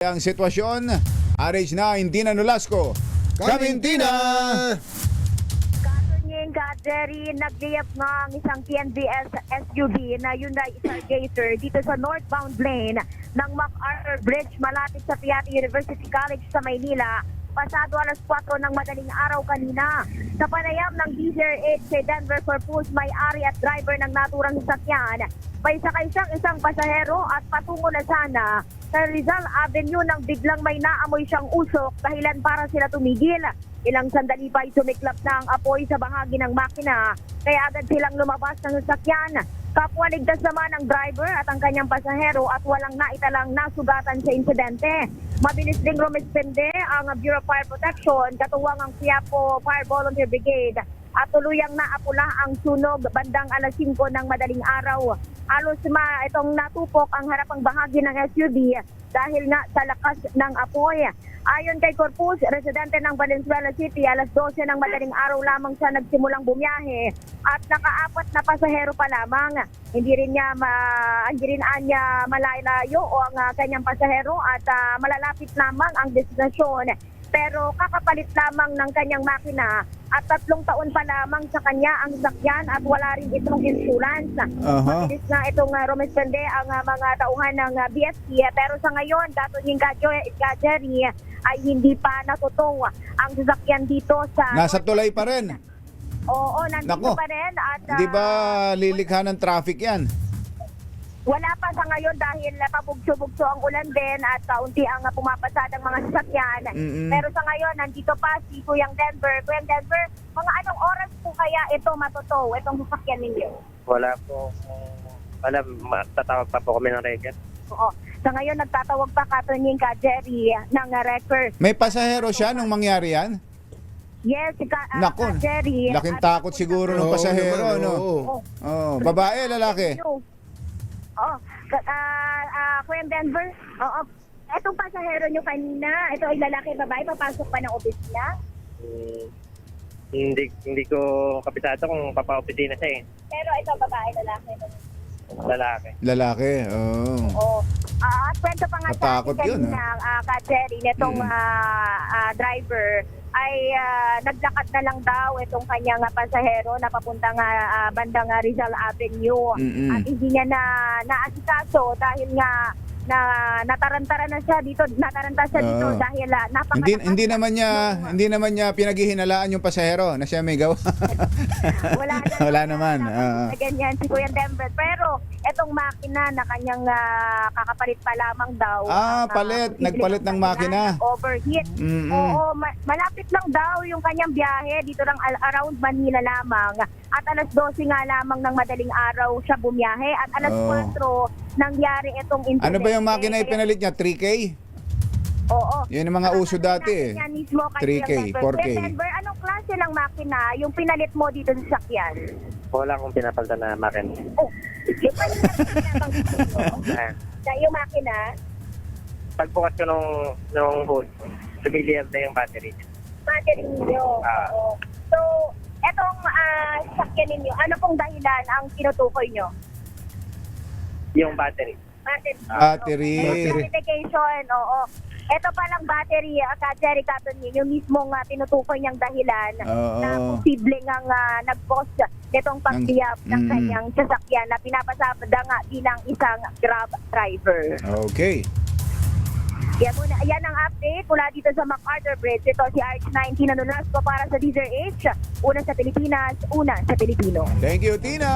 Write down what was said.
Ang sitwasyon, RH9, Dina Nolasco, Kamintina! Katunying Jerry, naggayap nga ang isang TNVS SUV na Hyundai Stargazer dito sa northbound lane ng MacArthur Bridge malapit sa Piatti University College sa Maynila. Pasado alas 4 ng madaling araw kanina. Sa panayam ng DZRH kay Denver Corpus, may-ari at driver ng naturang sasakyan, may sakay siyang isang pasahero at patungo na sana sa Rizal Avenue nang biglang may naamoy siyang usok, dahilan para sila tumigil. Ilang sandali pa ay sumiklap na ang apoy sa bahagi ng makina, kaya agad silang lumabas ng sasakyan. Kapwa ligtas naman ang driver at ang kanyang pasahero at walang naitalang nasugatan sa insidente. Mabilis ding rumispende ang Bureau of Fire Protection, katuwang ang Quiapo Fire Volunteer Brigade, at tuluyang naapula ang sunog bandang alas 5 ng madaling araw. Halos itong natupok ang harapang bahagi ng SUV dahil nga sa lakas ng apoy. Ayon kay Corpus, residente ng Valenzuela City, alas 12 ng madaling araw lamang siya nagsimulang bumiyahe at nakaapat na pasahero pa lamang. Hindi rin niya malalayo o ang kanyang pasahero at malalapit lamang ang destinasyon. Pero kakapalit lamang ng kanyang makina at 3 taon pa lamang sa kanya ang sasakyan at wala rin itong insurance. Mabilis na itong rumispende ang mga tauhan ng BFC, pero sa ngayon, Katunying Jerry, ay hindi pa natutuw ang sasakyan dito sa... Nasa tulay pa rin. Oo, nandito Nako. pa rin. At, Hindi ba lilikha ng traffic yan? wala pa sa ngayon dahil pabugso-bugso ang ulan din at kaunti ang pumapasadang mga sasakyan. Pero sa ngayon, nandito pa si Kuyang Denver. Kuyang Denver, mga anong oras po kaya ito matutuw, itong sasakyan ninyo? Wala po. Wala, tatawag pa po kami ng record. Oo. Sa ngayon, nagtatawag pa Katunying Jerry ng record. May pasahero siya nung mangyari yan? Yes, Nako, Jerry. laking takot siguro ng Oo pasahero, naman, no? oo. Oh, babae, lalaki? Oo. Kuya Denver, oo. Etong pasahero nyo kanina, ito ay lalaki, babae, papasok pa ng opisina? Hindi ko kapisado kung papa-opisina siya eh. Pero ito, babae, lalaki. Lalaki. Lalaki, oh. Oo. At kwento pa nga sa Matakot akin yun, kanina, Jerry, netong driver, ay naglakad na lang daw itong kanyang pasahero na papuntang bandang Rizal Avenue. At hindi niya naasikaso dahil nga natarantara na siya dito, dahil napakalakas. Hindi naman niya pinaghihinalaan yung pasahero na siya may gawa. Wala naman. Ganyan si Kuya Denver. Pero etong makina na kanyang kakapalit pa lamang daw. Nagpalit ng makina. Overheat. Oo, malapit lang daw yung kanyang biyahe dito lang around Manila lamang. At alas 12 nga lamang ng madaling araw siya bumiyahe at alas 4 nangyari itong incident. Ano ba yung makina yung pinalit niya? 3K? Oo. Yun yung mga uso dati eh. 3K, 4K. Denver, anong klase ng makina yung pinalit mo dito sa sakyan? Wala akong pinapalta na makin. Oh, yung yung makina? Pagbukas ko nung hood, sumiliyar na yung battery. Battery ninyo. Oo. So, etong sakyan ninyo, ano pong dahilan ang tinutukoy nyo? Yung battery. Battery. Clarification, oo. Ito palang battery, Jerry Katunying, yung mismong tinutukoy niyang dahilan na posibleng ang nag-cause nitong pagbiyap ng kanyang sasakyan na pinapasabda nga bilang isang Grab driver. Okay. Yan ang update mula dito sa MacArthur Bridge. Ito si RH9, Dina Nolasco para sa DZRH. Una sa Pilipinas, una sa Pilipino. Thank you, Tina.